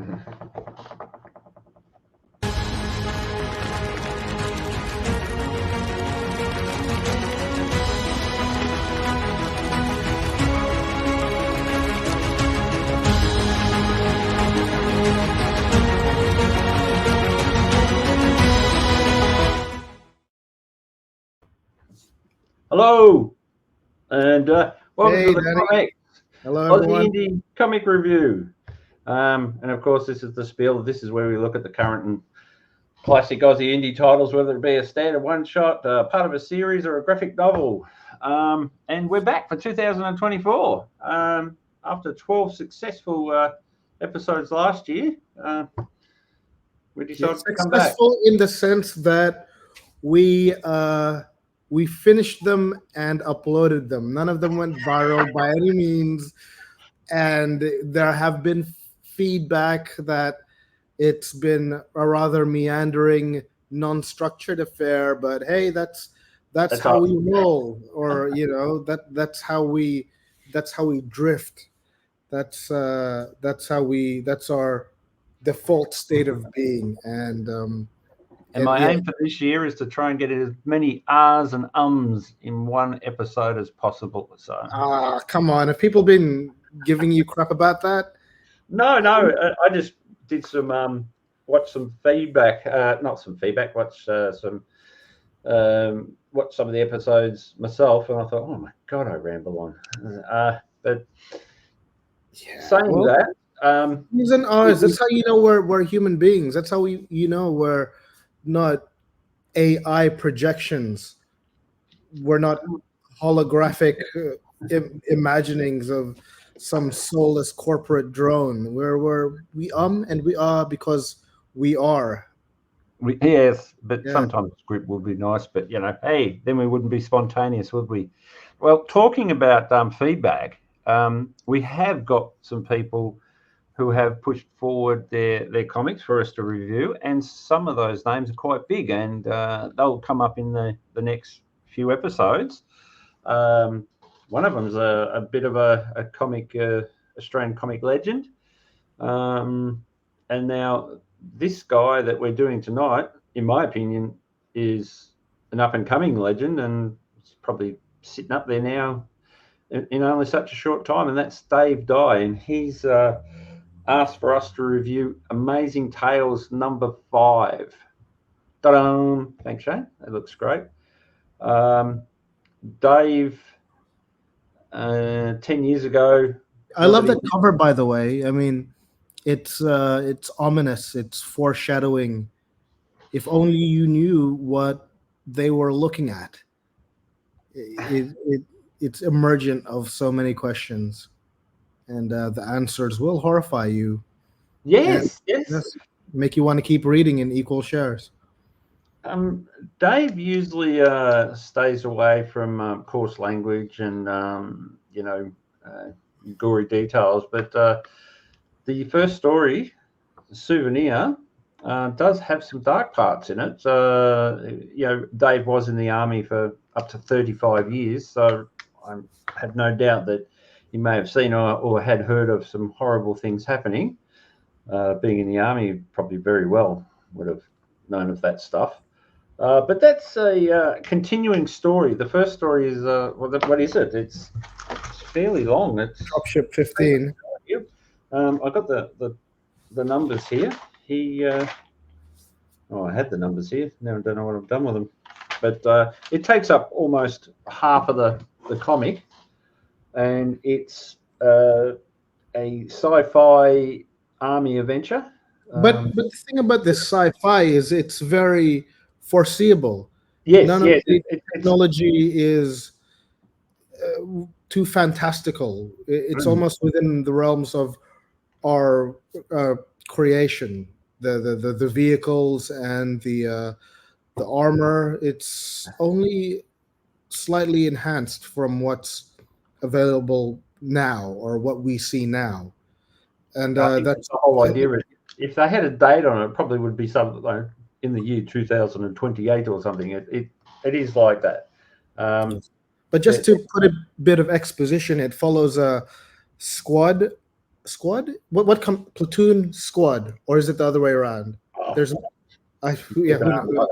Hello, and welcome to the Danny. ComX Hello, Aussie everyone. Indie Comic Review. And of course, this is the spiel. This is where we look at the current and classic Aussie indie titles, whether it be a standard one-shot, part of a series, or a graphic novel. And we're back for 2024 after 12 successful episodes last year. We decided to come back. Successful in the sense that we finished them and uploaded them. None of them went viral by any means, and there have been feedback that it's been a rather meandering, non-structured affair. But hey, that's how we roll, or that's how we drift. That's our default state of being. And my aim for this year is to try and get as many R's and ums in one episode as possible. So, come on, have people been giving you crap about that? No, I just did some watch some feedback, not some feedback, watch some of the episodes myself, and I thought, oh my god, I ramble on. But saying that, U's and R's. That's how you know we're human beings. That's how we're not AI projections. We're not holographic imaginings of some soulless corporate drone. We and we are because we are. Yes, but sometimes script would be nice. But hey, then we wouldn't be spontaneous, would we? Well, talking about feedback, we have got some people who have pushed forward their comics for us to review, and some of those names are quite big, and they'll come up in the next few episodes. One of them is a bit of a comic, Australian comic legend, and now this guy that we're doing tonight, in my opinion, is an up-and-coming legend, and it's probably sitting up there now in only such a short time, and that's Dave Dye, and he's asked for us to review Amazing Tales number 5. Ta-da! Thanks, Shane. That looks great. Dave, 10 years ago. I love that cover, by the way. I mean, it's ominous. It's foreshadowing. If only you knew what they were looking at. It's emergent of so many questions, and the answers will horrify you. Yes. Make you want to keep reading in equal shares. Dave usually stays away from coarse language and gory details, but the first story, Souvenir, does have some dark parts in it. Dave was in the army for up to 35 years, so I have no doubt that he may have seen or had heard of some horrible things happening. Being in the army, probably very well would have known of that stuff. But that's a continuing story. The first story is what is it? It's fairly long. It's Dropship 15. I got the numbers here. I had the numbers here. Now I don't know what I've done with them. But it takes up almost half of the comic, and it's a sci-fi army adventure. But the thing about this sci-fi is it's very foreseeable. None of the technology is too fantastical. It's almost within the realms of our creation. The vehicles and the armor. It's only slightly enhanced from what's available now or what we see now. And that's the whole idea. If they had a date on it, probably would be something like in the year 2028 or something. It is like that. But just to put a bit of exposition, it follows a squad squad? Platoon squad, or is it the other way around? There's, who knows?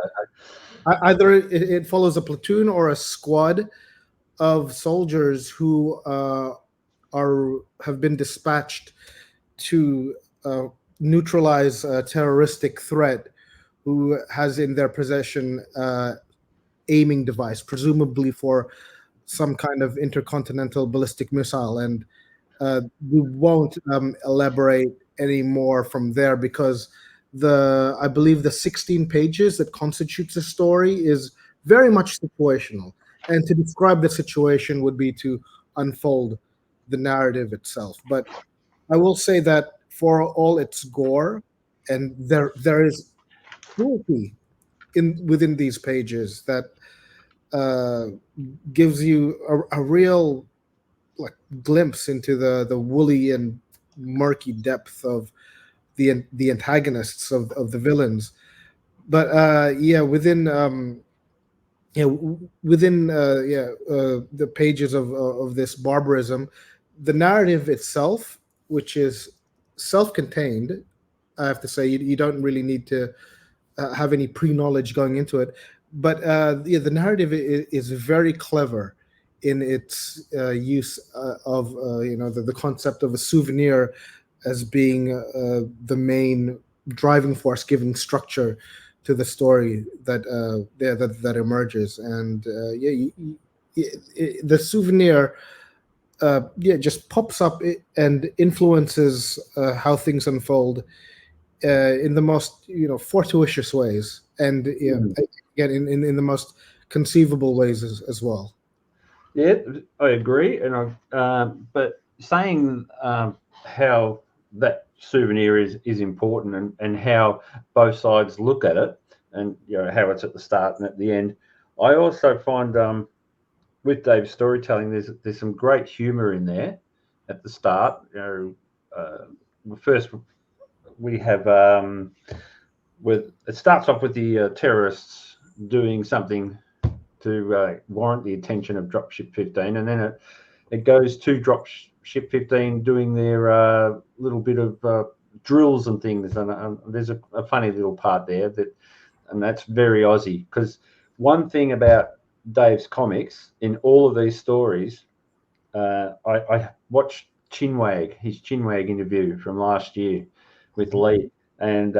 Either it follows a platoon or a squad of soldiers who have been dispatched to neutralize a terroristic threat, who has in their possession aiming device, presumably for some kind of intercontinental ballistic missile. And we won't elaborate any more from there, because I believe the 16 pages that constitutes the story is very much situational. And to describe the situation would be to unfold the narrative itself. But I will say that for all its gore, and there is cruelty within these pages that gives you a real glimpse into the woolly and murky depth of the antagonists of the villains. But within the pages of this barbarism, the narrative itself, which is self-contained, I have to say, you don't really need to have any pre-knowledge going into it. But the narrative is very clever in its use of the concept of a souvenir as being the main driving force, giving structure to the story that emerges. And the souvenir just pops up and influences how things unfold in the most fortuitous ways, and again in the most conceivable ways as well. Yeah, I agree, and but saying how that souvenir is important, and how both sides look at it, and how it's at the start and at the end. I also find with Dave's storytelling, there's some great humour in there at the start. First we have it starts off with the terrorists doing something to warrant the attention of Dropship 15, and then it goes to Dropship 15 doing their little bit of drills and things, and there's a funny little part there and that's very Aussie, because one thing about Dave's comics in all of these stories, I watched his Chinwag interview from last year with Lee, and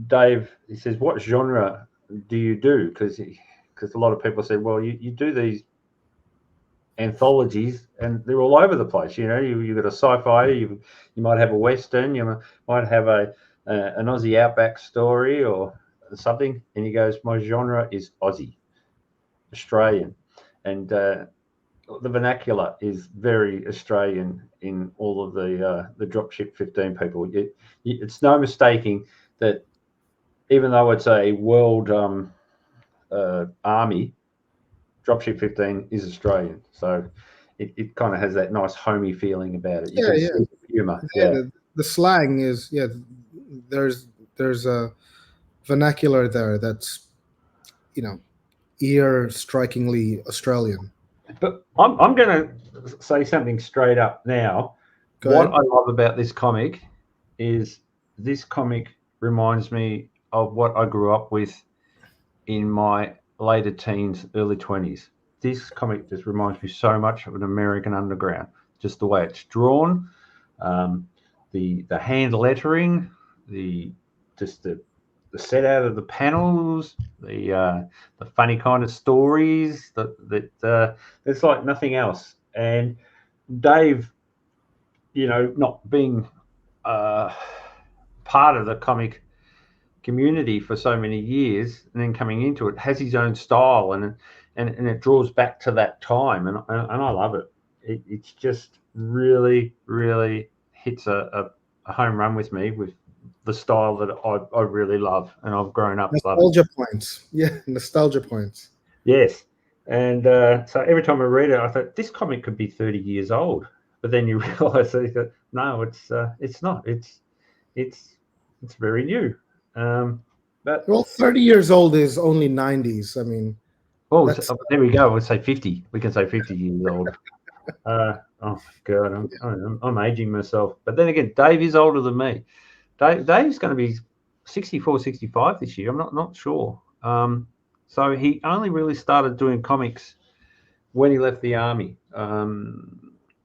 Dave, he says, what genre do you do? Because a lot of people say, well, you do these anthologies and they're all over the place. You've got a sci-fi, you might have a Western, you might have an Aussie outback story or something. And he goes, my genre is Aussie, Australian. And the vernacular is very Australian in all of the Dropship 15 people. It's no mistaking that even though it's a world army, Dropship 15 is Australian, so it kind of has that nice homey feeling about it. You can see the humour. The slang is there's a vernacular there that's ear strikingly Australian. But I'm going to say something straight up now. What I love about this comic is this comic reminds me of what I grew up with in my later teens, early 20s. This comic just reminds me so much of an American Underground, just the way it's drawn, the hand lettering, the set out of the panels, the funny kind of stories that it's like nothing else. And Dave, not being part of the comic community for so many years and then coming into it, has his own style, and it draws back to that time, and I love it. It's just really, really hits a home run with me, with the style that I really love, and I've grown up nostalgia points. Nostalgia points. Yes. And so every time I read it, I thought this comic could be 30 years old, but then you realize that no, it's not. It's very new. But 30 years old is only 90s. I mean, there we go. We'll say 50. We can say 50 years old. Oh God, I'm aging myself. But then again, Dave is older than me. Dave's going to be 64, 65 this year. I'm not sure. So he only really started doing comics when he left the army,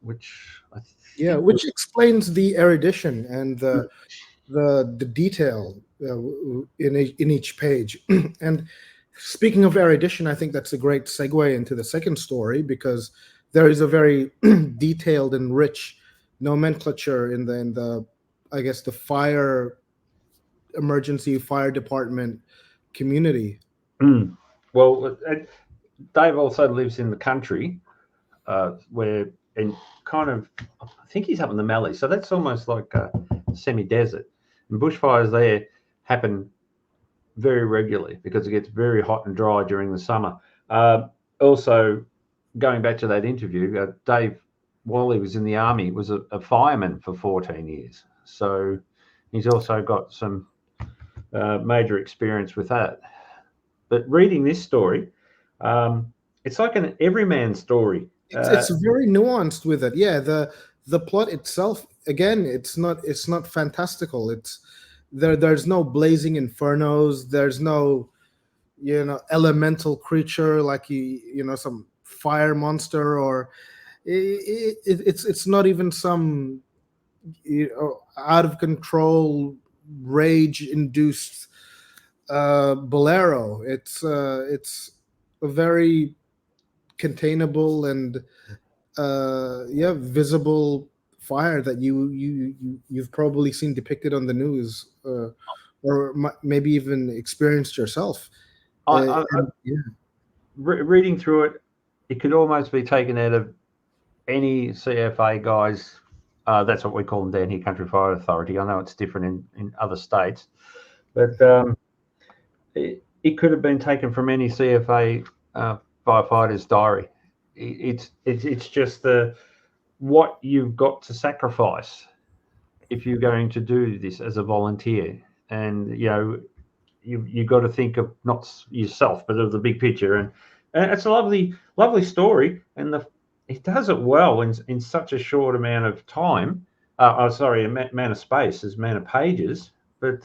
which I Yeah, think which explains the erudition and the detail in each page. And speaking of erudition, I think that's a great segue into the second story, because there is a very detailed and rich nomenclature in the I guess the emergency fire department community. Well, Dave also lives in the country, where and kind of I think he's up in the Mallee, so that's almost like a semi-desert. And bushfires there happen very regularly because it gets very hot and dry during the summer. Also, going back to that interview, Dave, while he was in the army, was a fireman for 14 years. So he's also got some major experience with that. But reading this story, it's like an everyman story. It's very nuanced with it. Yeah, the plot itself, again, it's not fantastical. There's no blazing infernos. There's no elemental creature like some fire monster, or it's not even some out of control rage induced bolero. It's a very containable and visible fire that you've probably seen depicted on the news, or maybe even experienced yourself. Yeah. Reading through it, it could almost be taken out of any CFA guys. That's what we call them down here, Country Fire Authority. I know it's different in other states, but it could have been taken from any CFA firefighter's diary. It's just what you've got to sacrifice if you're going to do this as a volunteer, and you've got to think of not yourself but of the big picture, and it's a lovely story, and it does it well in such a short amount of time. Amount of space as amount of pages, but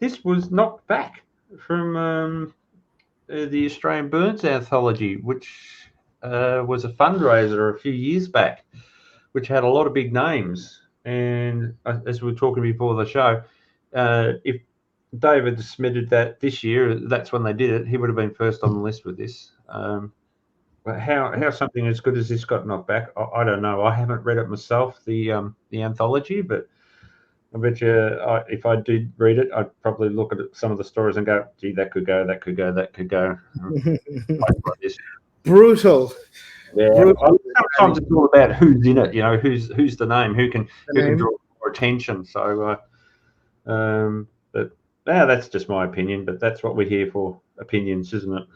this was knocked back from the Australian Burns Anthology, which was a fundraiser a few years back, which had a lot of big names. And as we were talking before the show, if David submitted that this year, that's when they did it, he would have been first on the list with this. But how something as good as this got knocked back, I don't know. I haven't read it myself, the anthology, but I bet you if I did read it, I'd probably look at some of the stories and go, gee, that could go, that could go, that could go. Brutal. Yeah. Brutal. Sometimes it's all about who's in it, who's the name, who can draw more attention. So, but that's just my opinion. But that's what we're here for, opinions, isn't it?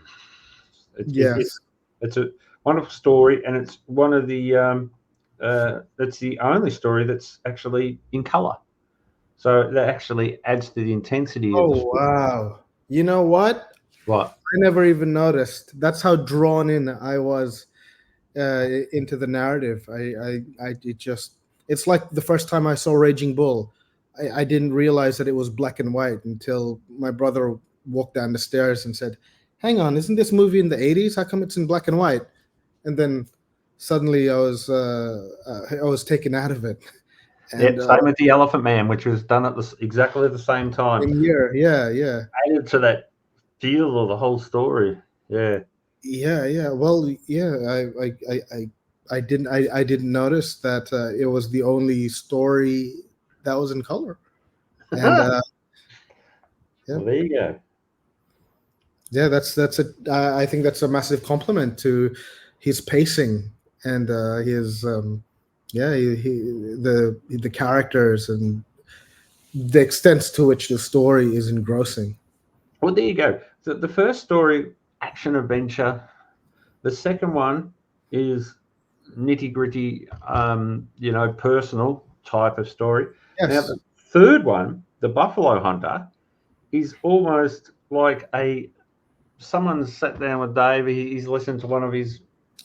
Yes. It's a wonderful story, and it's one of the it's the only story that's actually in color. So that actually adds to the intensity of the story. Wow. You know what? What? I never even noticed. That's how drawn in I was into the narrative. It's like the first time I saw Raging Bull. I didn't realize that it was black and white until my brother walked down the stairs and said, "Hang on, isn't this movie in the 80s? How come it's in black and white?" And then suddenly I was taken out of it. And same with The Elephant Man, which was done at exactly the same time. Yeah. Added to that feel of the whole story. Yeah. Yeah. Well, yeah. I didn't notice that it was the only story that was in color. And yeah. Well, there you go. Yeah, I think that's a massive compliment to his pacing and his the characters and the extent to which the story is engrossing. Well, there you go. The first story, action adventure. The second one is nitty gritty, personal type of story. Yes. Now, the third one, The Buffalo Hunter, is almost like someone sat down with Dave. He's listened to one of his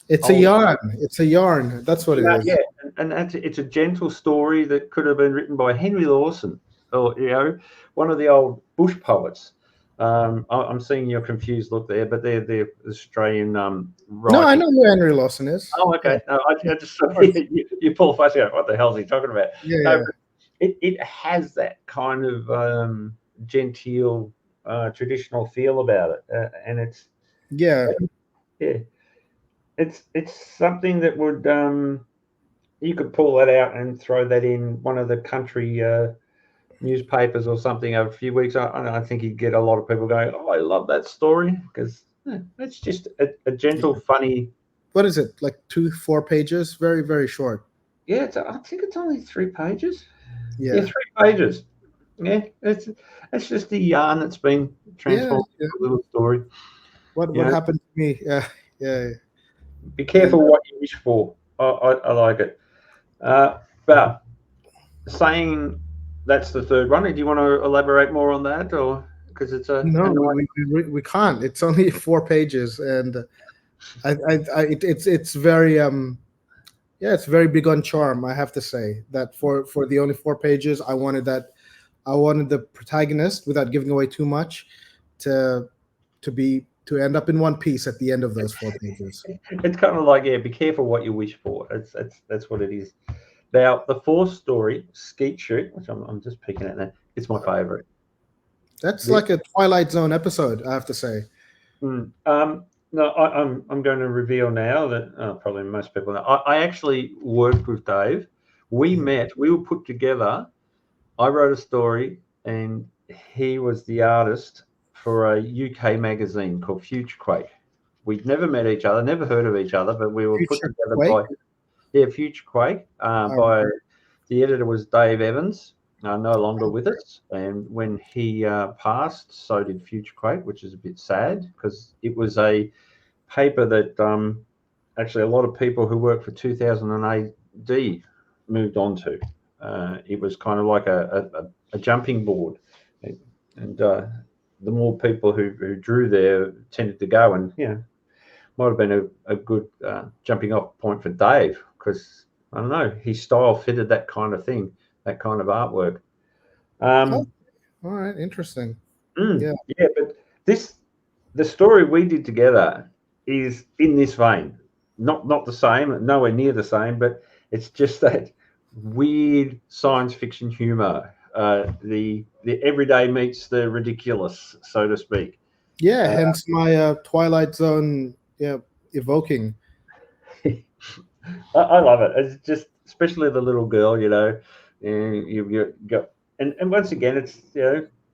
It's a yarn. It's a yarn. That's what it is. Yeah, and it's a gentle story that could have been written by Henry Lawson, or one of the old bush poets. I'm seeing your confused look there, but they're Australian writing. No, I know who Henry Lawson is. Oh, okay. Yeah. No, I just saw you pull face out. What the hell is he talking about? Yeah, No, yeah. it has that kind of genteel, traditional feel about it, and it's Yeah. it's something that would you could pull that out and throw that in one of the country newspapers or something over a few weeks. I think you'd get a lot of people going, "Oh, I love that story," because it's just a gentle, funny. What is it? Like 2-4 pages? Very, very short. Yeah, I think it's only 3 pages. Yeah. 3 pages. Yeah, it's just a yarn that's been transformed into a little story. What happened to me? Yeah. Be careful what you wish for. I like it. But saying that's the third one, do you want to elaborate more on that, or because it's a no, we can't. It's only 4 pages, and it's very it's very big on charm. I have to say that for the only 4 pages, I wanted the protagonist, without giving away too much, to end up in one piece at the end of those 4 pages. It's kind of like, be careful what you wish for. That's what it is. Now, the 4th story, Skeet Shoot, which I'm just picking at now, it's my favorite. That's like a Twilight Zone episode, I have to say. No, I'm going to reveal now that probably most people know. I actually worked with Dave. We met. We were put together. I wrote a story, and he was the artist for a UK magazine called Futurequake. We'd never met each other, never heard of each other, but we were put together by Futurequake. By the editor was Dave Evans, no longer with us. And when he passed, so did Futurequake, which is a bit sad because it was a paper that actually a lot of people who worked for 2000 AD moved on to. It was kind of like a jumping board, and the more people who drew there tended to go, and might have been a good jumping off point for Dave, because I don't know, his style fitted that kind of thing, that kind of artwork. All right, interesting. Yeah, but the story we did together is in this vein, not the same, nowhere near the same, but it's just that weird science fiction humor. The everyday meets the ridiculous, so to speak. Yeah, hence my Twilight Zone evoking. I love it. It's just, especially the little girl, and you got, and once again, it's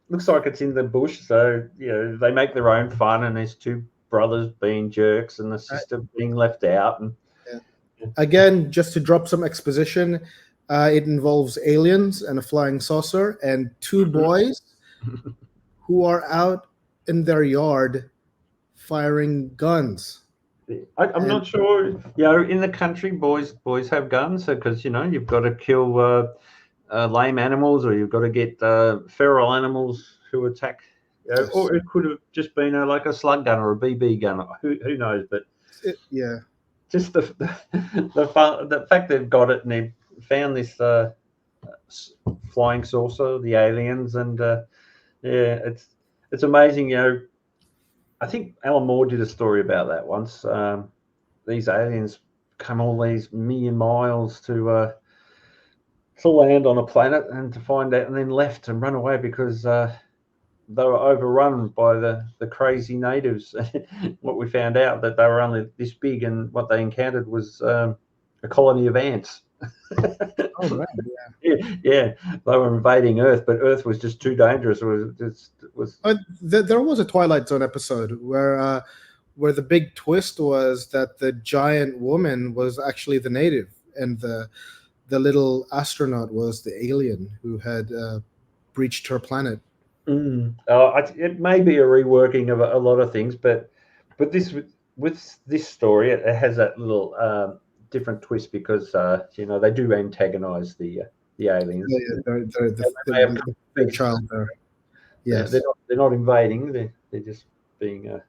looks like it's in the bush, so they make their own fun, and there's 2 brothers being jerks and the sister being left out, and again, just to drop some exposition, it involves aliens and a flying saucer and 2 boys who are out in their yard firing guns. I'm not sure. In the country, boys have guns, because you've got to kill lame animals, or you've got to get feral animals who attack. Yes. Or it could have just been like a slug gun or a BB gun. Who knows? But just the fact they've got it, and they found this flying saucer, the aliens, and it's amazing. I think Alan Moore did a story about that once. These aliens come all these million miles to land on a planet, and to find out, and then left and run away because they were overrun by the crazy natives. What we found out, that they were only this big, and what they encountered was a colony of ants. Oh, right. Yeah, they were invading Earth, but Earth was just too dangerous. There was a Twilight Zone episode where the big twist was that the giant woman was actually the native, and the little astronaut was the alien who had breached her planet. It may be a reworking of a lot of things, but with this story, it has that little different twist, because they do antagonize the aliens. They're the big child there. Yes, they're not invading. They're just being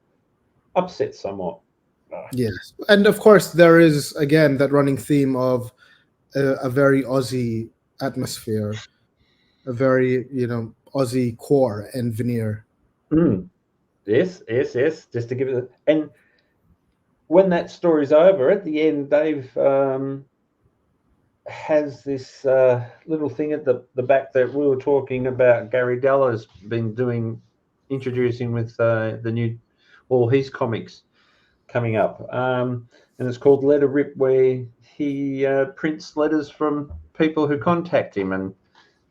upset somewhat. Yes, and of course there is again that running theme of a very Aussie atmosphere, a very Aussie core and veneer. Mm. Yes, yes, yes. Just to give it, and when that story's over, at the end, Dave has this little thing at the back that we were talking about. Gary Della's been doing, introducing with the new, all his comics coming up, and it's called Letter Rip, where he prints letters from people who contact him,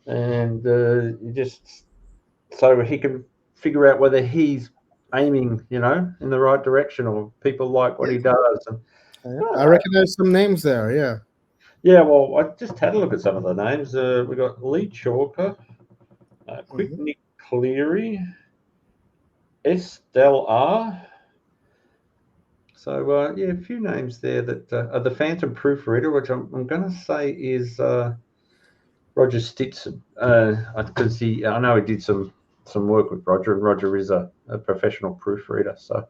and just so he can figure out whether he's aiming, in the right direction, or people like what he does. And I recognize some names there. Yeah. yeah, well, I just had a look at some of the names. We got Lee Chalker, Quick Mhm. Nick Cleary, Estelle R. So yeah, a few names there that are the Phantom Proofreader, which I'm going to say is Roger Stitson, because I know he did some work with Roger, and Roger is a professional proofreader. So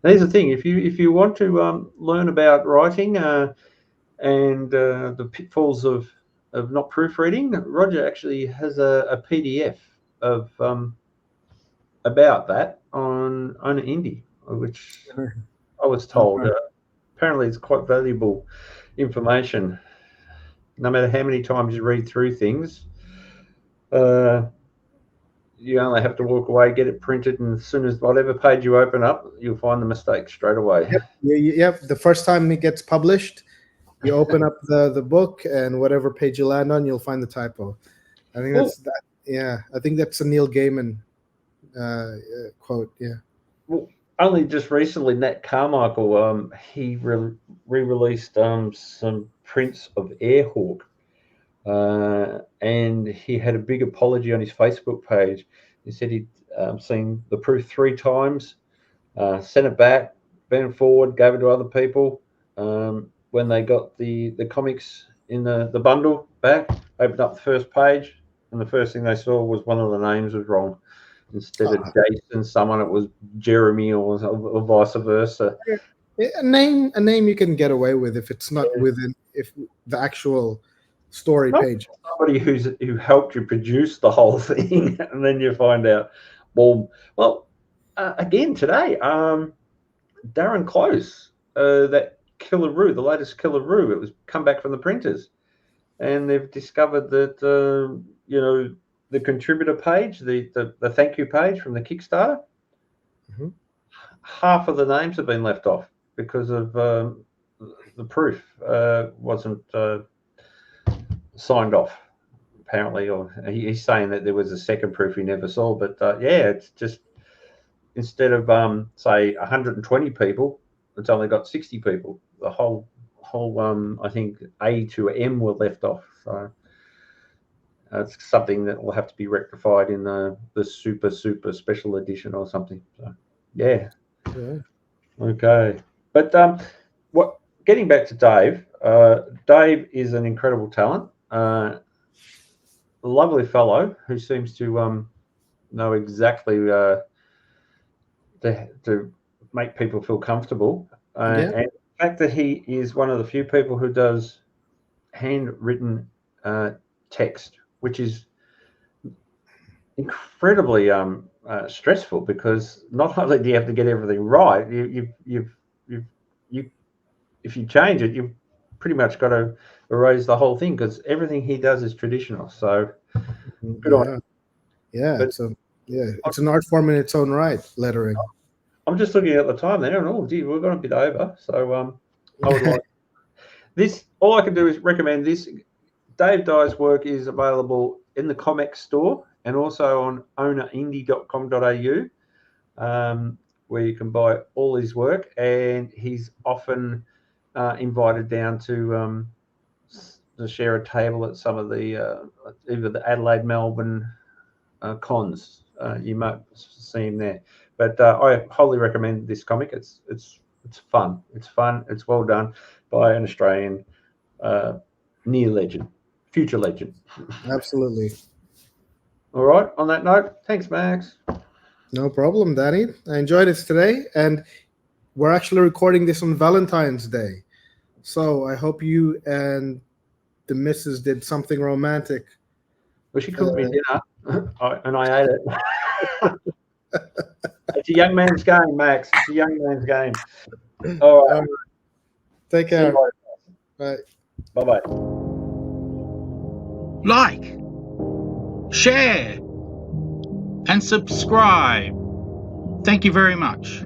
here's the thing: if you want to learn about writing and the pitfalls of not proofreading, Roger actually has a PDF of about that on Indie, which I was told apparently it's quite valuable information. No matter how many times you read through things, uh, you only have to walk away, get it printed, and as soon as whatever page you open up, you'll find the mistake straight away. Yep. Yep. The first time it gets published, you open up the book, and whatever page you land on, you'll find the typo. I think Well, that's that. Yeah, I think that's a Neil Gaiman quote. Yeah. well, only just recently, Nat Carmichael, he re-released some prints of Airhawk, and he had a big apology on his Facebook page. He said he'd seen the proof 3 times, sent it back, bent it forward, gave it to other people. When they got the comics in the bundle back, opened up the first page, and the first thing they saw was one of the names was wrong. Instead of Jason, someone, it was Jeremy, or vice versa. A name you can get away with if it's not Yeah. within if the actual story Not page. somebody who helped you produce the whole thing, and then you find out. Well, again today, Darren Close, that Killaroo, the latest Killaroo, it was come back from the printers, and they've discovered that the contributor page, the thank you page from the Kickstarter, Mhm. half of the names have been left off because of the proof wasn't signed off, apparently, or he's saying that there was a second proof he never saw. But yeah, it's just instead of say 120 people, it's only got 60 people. The whole I think A to M were left off. So it's something that will have to be rectified in the super special edition or something. So yeah. Yeah. Okay, but what? Getting back to Dave, Dave is an incredible talent, a lovely fellow who seems to know exactly to make people feel comfortable, Yeah. and the fact that he is one of the few people who does handwritten text, which is incredibly stressful, because not only do you have to get everything right, you if you change it, you've pretty much got to erase the whole thing, because everything he does is traditional. So good on him. Yeah. Yeah. But It's an art form in its own right, lettering. I'm just looking at the time there, and oh, gee, we've gone a bit over. So I would like this. All I can do is recommend this. Dave Dye's work is available in the ComX store and also on ownerindie.com.au, where you can buy all his work. And he's often invited down to share a table at some of the either the Adelaide, Melbourne cons. You might see him there. But I wholly recommend this comic. It's fun. It's fun. It's well done by an Australian near legend, future legend. Absolutely. All right. On that note, thanks, Max. No problem, Danny. I enjoyed this today. And we're actually recording this on Valentine's Day. So I hope you and the missus did something romantic. Well, she cooked me dinner, and I ate it. It's a young man's game, Max. It's a young man's game. All right. Take care. Bye. Bye-bye. Like, share, and subscribe. Thank you very much.